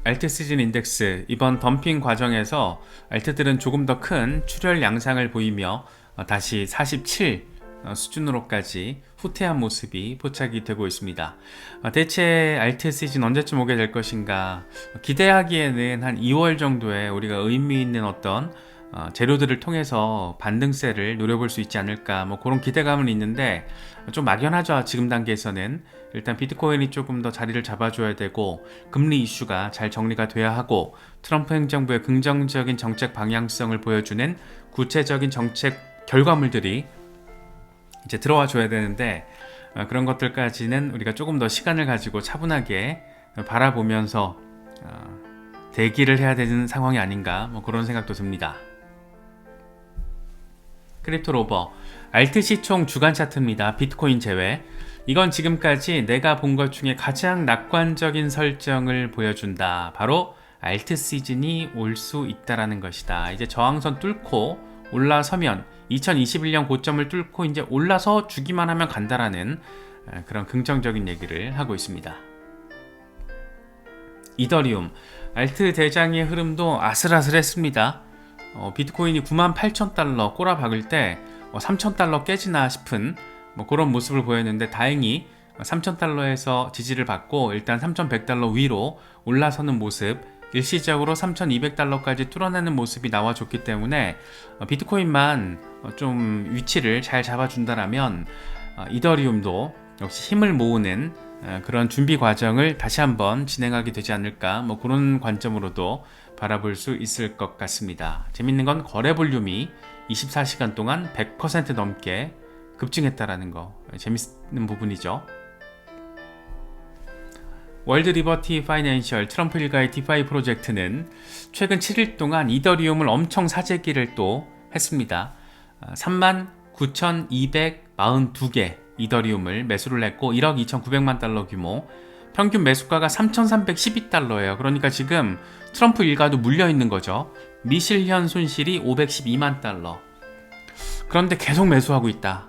알트 시즌 인덱스 이번 덤핑 과정에서 알트들은 조금 더 큰 출혈 양상을 보이며 다시 47 수준으로까지 후퇴한 모습이 포착이 되고 있습니다. 대체 알트 시즌 언제쯤 오게 될 것인가, 기대하기에는 한 2월 정도에 우리가 의미 있는 어떤 재료들을 통해서 반등세를 노려볼 수 있지 않을까, 뭐 그런 기대감은 있는데 좀 막연하죠. 지금 단계에서는 일단 비트코인이 조금 더 자리를 잡아줘야 되고, 금리 이슈가 잘 정리가 돼야 하고, 트럼프 행정부의 긍정적인 정책 방향성을 보여주는 구체적인 정책 결과물들이 이제 들어와 줘야 되는데, 그런 것들까지는 우리가 조금 더 시간을 가지고 차분하게 바라보면서 대기를 해야 되는 상황이 아닌가, 뭐 그런 생각도 듭니다. 크립토 로버 알트 시총 주간 차트입니다. 비트코인 제외. 이건 지금까지 내가 본 것 중에 가장 낙관적인 설정을 보여준다. 바로 알트 시즌이 올 수 있다라는 것이다. 이제 저항선 뚫고 올라서면 2021년 고점을 뚫고 이제 올라서 주기만 하면 간다라는 그런 긍정적인 얘기를 하고 있습니다. 이더리움 알트 대장의 흐름도 아슬아슬했습니다. 비트코인이 98,000달러 꼬라박을 때 3,000달러 깨지나 싶은 뭐 그런 모습을 보였는데, 다행히 3,000달러에서 지지를 받고 일단 3,100달러 위로 올라서는 모습, 일시적으로 3,200달러까지 뚫어내는 모습이 나와줬기 때문에 비트코인만 좀 위치를 잘 잡아준다라면 이더리움도 역시 힘을 모으는 그런 준비 과정을 다시 한번 진행하게 되지 않을까, 뭐 그런 관점으로도 바라볼 수 있을 것 같습니다. 재밌는 건 거래 볼륨이 24시간 동안 100% 넘게 급증했다라는 거, 재밌는 부분이죠. 월드 리버티 파이낸셜 트럼프 일가의 디파이 프로젝트는 최근 7일 동안 이더리움을 엄청 사재기를 또 했습니다. 39,242개 이더리움을 매수를 했고 1억 2,900만 달러 규모, 평균 매수가가 3,312달러예요. 그러니까 지금 트럼프 일가도 물려있는 거죠. 미실현 손실이 512만 달러. 그런데 계속 매수하고 있다.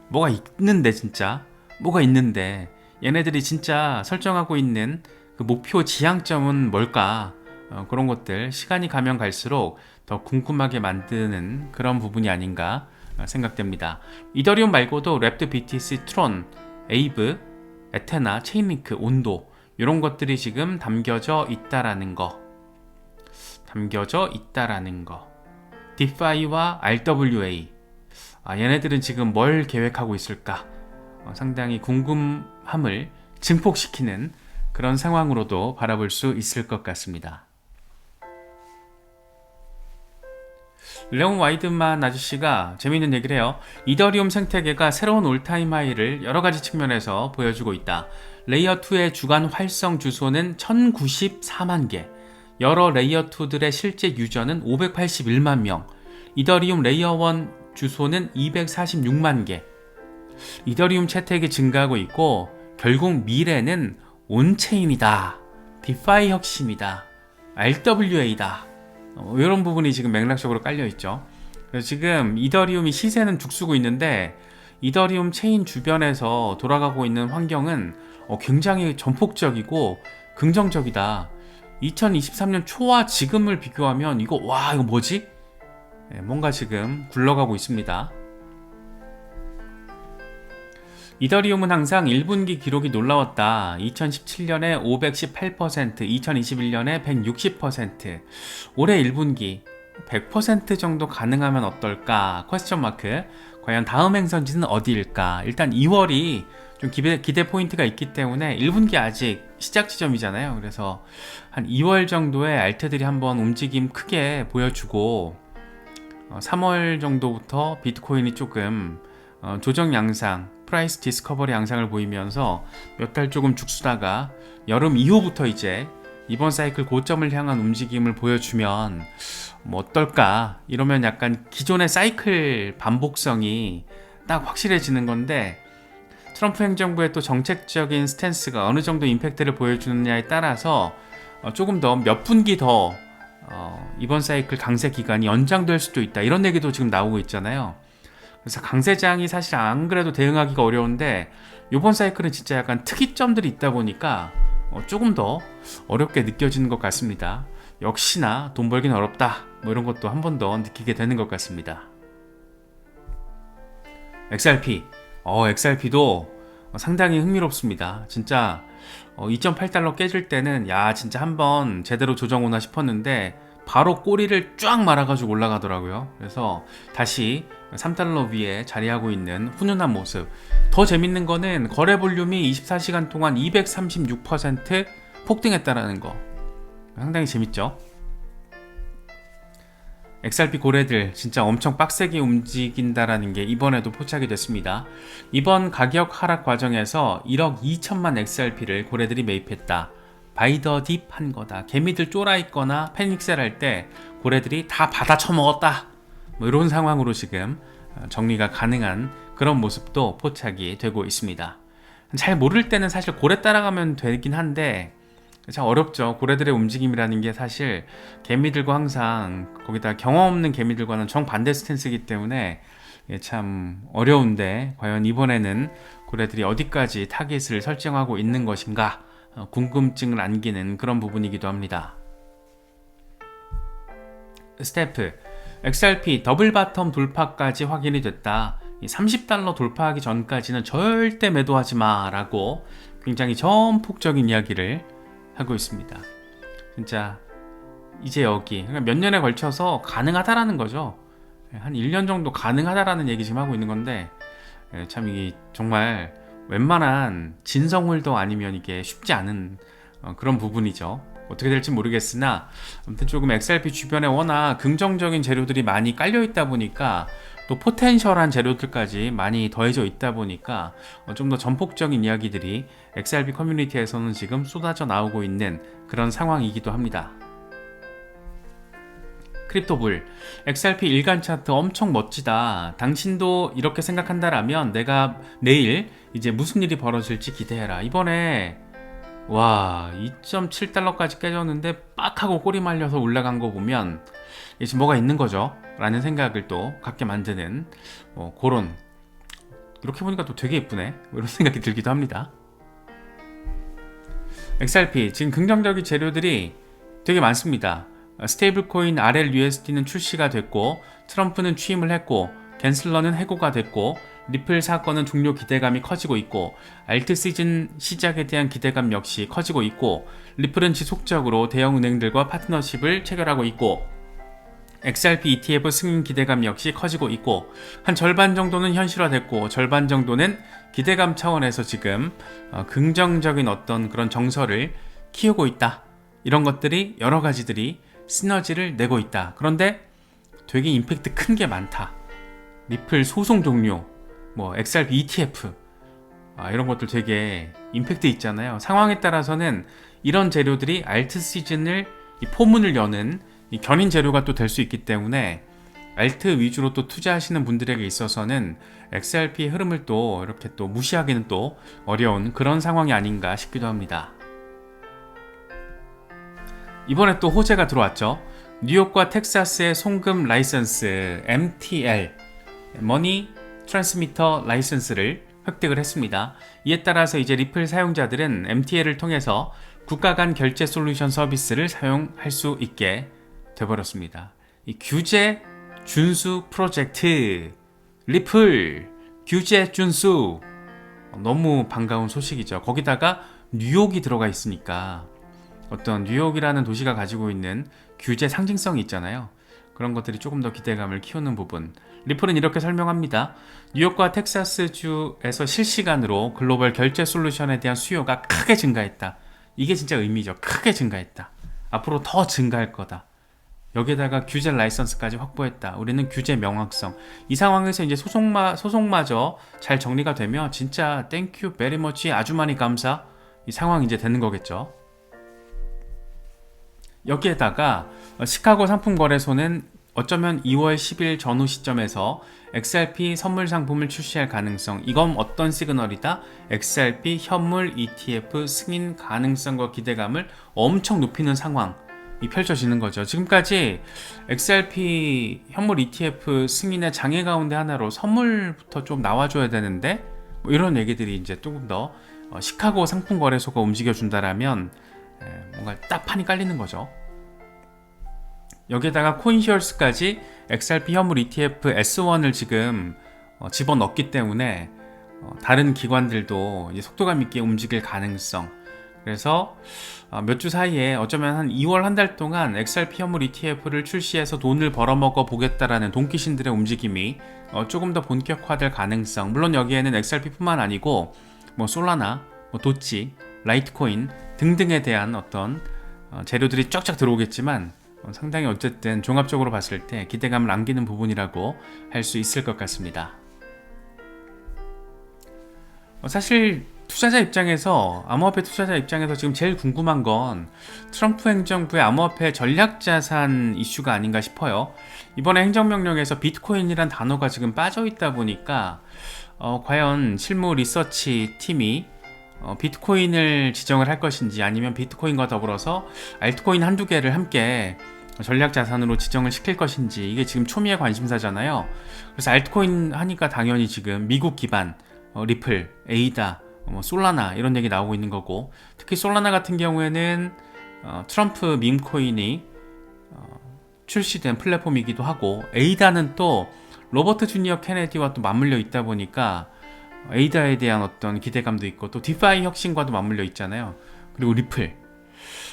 뭐가 있는데, 진짜 뭐가 있는데 얘네들이 진짜 설정하고 있는 그 목표 지향점은 뭘까, 그런 것들 시간이 가면 갈수록 더 궁금하게 만드는 그런 부분이 아닌가 생각됩니다. 이더리움 말고도 랩트, BTC, 트론, 에이브, 에테나, 체인링크, 온도, 이런 것들이 지금 담겨져 있다라는 거. 디파이와 RWA, 얘네들은 지금 뭘 계획하고 있을까, 상당히 궁금함을 증폭시키는 그런 상황으로도 바라볼 수 있을 것 같습니다. 레온 와이드만 아저씨가 재미있는 얘기를 해요. 이더리움 생태계가 새로운 올타임 하이를 여러가지 측면에서 보여주고 있다. 레이어2의 주간 활성 주소는 1094만 개, 여러 레이어2들의 실제 유저는 581만 명, 이더리움 레이어1 주소는 246만 개. 이더리움 채택이 증가하고 있고, 결국 미래는 온체인이다, 디파이 혁신이다, RWA다, 이런 부분이 지금 맥락적으로 깔려있죠. 그래서 지금 이더리움이 시세는 죽쓰고 있는데, 이더리움 체인 주변에서 돌아가고 있는 환경은 굉장히 전폭적이고 긍정적이다. 2023년 초와 지금을 비교하면 이거 뭐지? 뭔가 지금 굴러가고 있습니다. 이더리움은 항상 1분기 기록이 놀라웠다. 2017년에 518%, 2021년에 160%, 올해 1분기 100% 정도 가능하면 어떨까? 퀘스천 마크. 과연 다음 행선지는 어디일까? 일단 2월이 좀 기대 포인트가 있기 때문에 1분기 아직 시작 지점이잖아요. 그래서 한 2월 정도에 알트들이 한번 움직임 크게 보여주고, 3월 정도부터 비트코인이 조금 조정 양상, 프라이스 디스커버리 양상을 보이면서 몇 달 조금 죽수다가 여름 이후부터 이제 이번 사이클 고점을 향한 움직임을 보여주면 뭐 어떨까, 이러면 약간 기존의 사이클 반복성이 딱 확실해지는 건데, 트럼프 행정부의 또 정책적인 스탠스가 어느 정도 임팩트를 보여주느냐에 따라서 조금 더 몇 분기 더 이번 사이클 강세 기간이 연장될 수도 있다, 이런 얘기도 지금 나오고 있잖아요. 그래서 강세장이 사실 안 그래도 대응하기가 어려운데, 이번 사이클은 진짜 약간 특이점들이 있다 보니까 조금 더 어렵게 느껴지는 것 같습니다. 역시나 돈 벌긴 어렵다, 뭐 이런 것도 한 번 더 느끼게 되는 것 같습니다. XRP도 상당히 흥미롭습니다. 진짜 2.8달러 깨질 때는 야 진짜 한번 제대로 조정 오나 싶었는데 바로 꼬리를 쫙 말아가지고 올라가더라고요. 그래서 다시 3달러 위에 자리하고 있는 훈훈한 모습. 더 재밌는 거는 거래 볼륨이 24시간 동안 236% 폭등했다라는 거. 상당히 재밌죠? XRP 고래들 진짜 엄청 빡세게 움직인다라는 게 이번에도 포착이 됐습니다. 이번 가격 하락 과정에서 1억 2천만 XRP를 고래들이 매입했다. 바이더딥 한 거다. 개미들 쫄아 있거나 패닉셀 할 때 고래들이 다 받아 처먹었다. 뭐 이런 상황으로 지금 정리가 가능한 그런 모습도 포착이 되고 있습니다. 잘 모를 때는 사실 고래 따라가면 되긴 한데 참 어렵죠. 고래들의 움직임이라는 게 사실 개미들과 항상 거기다 경험 없는 개미들과는 정반대 스탠스이기 때문에 참 어려운데 과연 이번에는 고래들이 어디까지 타깃을 설정하고 있는 것인가 궁금증을 안기는 그런 부분이기도 합니다. 스태프 XRP 더블 바텀 돌파까지 확인이 됐다. 30달러 돌파하기 전까지는 절대 매도하지 마 라고 굉장히 전폭적인 이야기를 하고 있습니다. 진짜 이제 여기 그러니까 몇 년에 걸쳐서 가능하다라는 거죠. 한 1년 정도 가능하다라는 얘기 지금 하고 있는 건데 참 이게 정말 웬만한 진성홀더 아니면 이게 쉽지 않은 그런 부분이죠. 어떻게 될지 모르겠으나 아무튼 조금 XRP 주변에 워낙 긍정적인 재료들이 많이 깔려 있다 보니까 또 포텐셜한 재료들까지 많이 더해져 있다 보니까 좀 더 전폭적인 이야기들이 XRP 커뮤니티에서는 지금 쏟아져 나오고 있는 그런 상황이기도 합니다. 크립토불 XRP 일간 차트 엄청 멋지다. 당신도 이렇게 생각한다라면 내가 내일 이제 무슨 일이 벌어질지 기대해라. 이번에 와 2.7달러까지 깨졌는데 빡 하고 꼬리 말려서 올라간 거 보면 지금 뭐가 있는 거죠 라는 생각을 또 갖게 만드는 그런 이렇게 보니까 또 되게 예쁘네 이런 생각이 들기도 합니다. XRP 지금 긍정적인 재료들이 되게 많습니다. 스테이블 코인 RLUSD는 출시가 됐고 트럼프는 취임을 했고 갠슬러는 해고가 됐고 리플 사건은 종료 기대감이 커지고 있고 알트 시즌 시작에 대한 기대감 역시 커지고 있고 리플은 지속적으로 대형 은행들과 파트너십을 체결하고 있고 XRP ETF 승인 기대감 역시 커지고 있고 한 절반 정도는 현실화됐고 절반 정도는 기대감 차원에서 지금 긍정적인 어떤 그런 정서를 키우고 있다. 이런 것들이 여러 가지들이 시너지를 내고 있다. 그런데 되게 임팩트 큰 게 많다. 리플 소송 종료, 뭐 XRP ETF 이런 것들 되게 임팩트 있잖아요. 상황에 따라서는 이런 재료들이 알트 시즌을 이 포문을 여는 이 견인 재료가 또 될 수 있기 때문에 알트 위주로 또 투자하시는 분들에게 있어서는 XRP 흐름을 또 이렇게 또 무시하기는 또 어려운 그런 상황이 아닌가 싶기도 합니다. 이번에 또 호재가 들어왔죠. 뉴욕과 텍사스의 송금 라이선스 MTL 머니 트랜스미터 라이선스를 획득을 했습니다. 이에 따라서 이제 리플 사용자들은 MTL을 통해서 국가 간 결제 솔루션 서비스를 사용할 수 있게 되어버렸습니다. 이 규제 준수 프로젝트 리플 규제 준수 너무 반가운 소식이죠. 거기다가 뉴욕이 들어가 있으니까 어떤 뉴욕이라는 도시가 가지고 있는 규제 상징성이 있잖아요. 그런 것들이 조금 더 기대감을 키우는 부분. 리플은 이렇게 설명합니다. 뉴욕과 텍사스주에서 실시간으로 글로벌 결제 솔루션에 대한 수요가 크게 증가했다. 이게 진짜 의미죠. 크게 증가했다. 앞으로 더 증가할 거다. 여기에다가 규제 라이선스까지 확보했다. 우리는 규제 명확성. 이 상황에서 이제 소송마저 잘 정리가 되면 진짜 땡큐 베리 머치 아주 많이 감사 이 상황이 이제 되는 거겠죠. 여기에다가 시카고 상품거래소는 어쩌면 2월 10일 전후 시점에서 XRP 선물 상품을 출시할 가능성, 이건 어떤 시그널이다? XRP 현물 ETF 승인 가능성과 기대감을 엄청 높이는 상황이 펼쳐지는 거죠. 지금까지 XRP 현물 ETF 승인의 장애 가운데 하나로 선물부터 좀 나와줘야 되는데 뭐 이런 얘기들이 이제 조금 더 시카고 상품거래소가 움직여준다라면 뭔가 딱 판이 깔리는 거죠. 여기에다가 코인시얼스까지 XRP 현물 ETF S1을 지금 집어넣기 때문에 다른 기관들도 이제 속도감 있게 움직일 가능성. 그래서 몇 주 사이에 어쩌면 한 2월 한 달 동안 XRP 현물 ETF를 출시해서 돈을 벌어먹어 보겠다라는 돈키신들의 움직임이 조금 더 본격화될 가능성. 물론 여기에는 XRP뿐만 아니고 뭐 솔라나, 뭐 도치, 라이트코인 등등에 대한 어떤 재료들이 쫙쫙 들어오겠지만 상당히 어쨌든 종합적으로 봤을 때 기대감을 안기는 부분이라고 할 수 있을 것 같습니다. 사실 투자자 입장에서, 암호화폐 투자자 입장에서 지금 제일 궁금한 건 트럼프 행정부의 암호화폐 전략자산 이슈가 아닌가 싶어요. 이번에 행정명령에서 비트코인이란 단어가 지금 빠져있다 보니까 과연 실무 리서치 팀이 비트코인을 지정을 할 것인지, 아니면 비트코인과 더불어서 알트코인 한두 개를 함께 전략자산으로 지정을 시킬 것인지, 이게 지금 초미의 관심사잖아요. 그래서 알트코인 하니까 당연히 지금 미국 기반 리플, 에이다, 솔라나 이런 얘기 나오고 있는 거고, 특히 솔라나 같은 경우에는 트럼프 밈코인이 출시된 플랫폼이기도 하고, 에이다는 또 로버트 주니어 케네디와 또 맞물려 있다 보니까 에이다에 대한 어떤 기대감도 있고, 또 디파이 혁신과도 맞물려 있잖아요. 그리고 리플,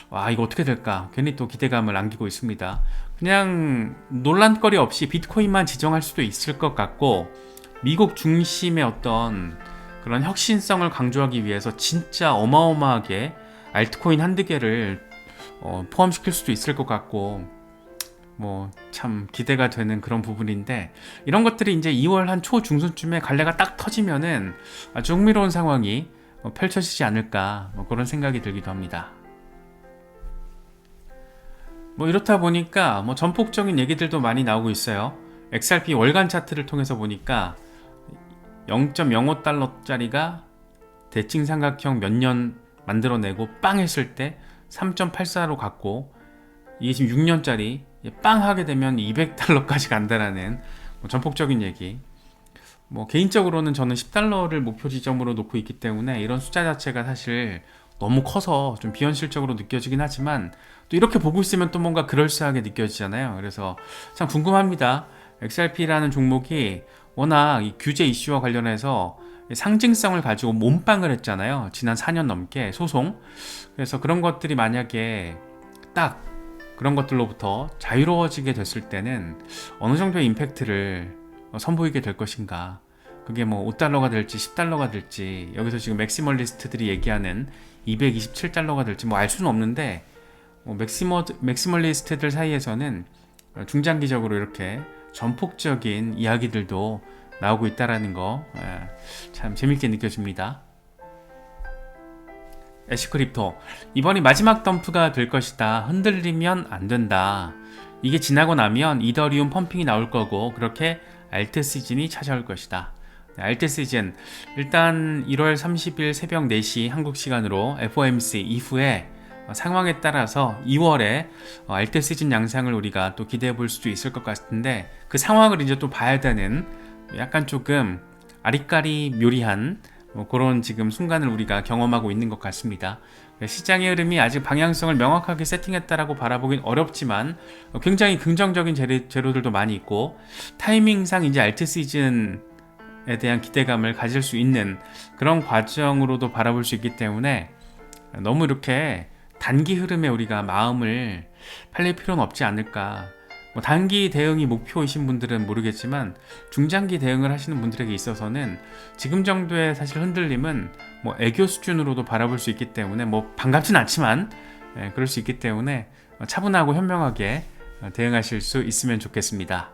와 이거 어떻게 될까 괜히 또 기대감을 안기고 있습니다. 그냥 논란거리 없이 비트코인만 지정할 수도 있을 것 같고, 미국 중심의 어떤 그런 혁신성을 강조하기 위해서 진짜 어마어마하게 알트코인 한두 개를 포함시킬 수도 있을 것 같고, 뭐 참 기대가 되는 그런 부분인데, 이런 것들이 이제 2월 한 초중순쯤에 갈래가 딱 터지면은 아주 흥미로운 상황이 펼쳐지지 않을까, 그런 생각이 들기도 합니다. 이렇다 보니까 전폭적인 얘기들도 많이 나오고 있어요. XRP 월간 차트를 통해서 보니까 0.05달러짜리가 대칭 삼각형 몇 년 만들어내고 빵 했을 때 3.84로 갔고, 이게 지금 6년짜리 빵 하게 되면 200달러까지 간다라는 전폭적인 얘기. 개인적으로는 저는 10달러를 목표 지점으로 놓고 있기 때문에 이런 숫자 자체가 사실 너무 커서 좀 비현실적으로 느껴지긴 하지만, 또 이렇게 보고 있으면 또 뭔가 그럴싸하게 느껴지잖아요. 그래서 참 궁금합니다. XRP라는 종목이 워낙 이 규제 이슈와 관련해서 상징성을 가지고 몸빵을 했잖아요. 지난 4년 넘게 소송. 그래서 그런 것들이 만약에 딱 그런 것들로부터 자유로워지게 됐을 때는 어느 정도의 임팩트를 선보이게 될 것인가. 그게 5달러가 될지 10달러가 될지, 여기서 지금 맥시멀리스트들이 얘기하는 227달러가 될지 알 수는 없는데, 맥시멀리스트들 사이에서는 중장기적으로 이렇게 전폭적인 이야기들도 나오고 있다라는 거 참 재밌게 느껴집니다. 애쉬크립토, 이번이 마지막 덤프가 될 것이다. 흔들리면 안 된다. 이게 지나고 나면 이더리움 펌핑이 나올 거고, 그렇게 알트 시즌이 찾아올 것이다. 알트 시즌, 일단 1월 30일 새벽 4시 한국 시간으로 FOMC 이후에 상황에 따라서 2월에 알트 시즌 양상을 우리가 또 기대해 볼 수도 있을 것 같은데, 그 상황을 이제 또 봐야 되는 약간 조금 아리까리 묘리한 그런 지금 순간을 우리가 경험하고 있는 것 같습니다. 시장의 흐름이 아직 방향성을 명확하게 세팅했다라고 바라보긴 어렵지만 굉장히 긍정적인 재료들도 많이 있고, 타이밍상 이제 알트 시즌에 대한 기대감을 가질 수 있는 그런 과정으로도 바라볼 수 있기 때문에, 너무 이렇게 단기 흐름에 우리가 마음을 팔릴 필요는 없지 않을까. 단기 대응이 목표이신 분들은 모르겠지만 중장기 대응을 하시는 분들에게 있어서는 지금 정도의 사실 흔들림은 애교 수준으로도 바라볼 수 있기 때문에, 반갑진 않지만 그럴 수 있기 때문에 차분하고 현명하게 대응하실 수 있으면 좋겠습니다.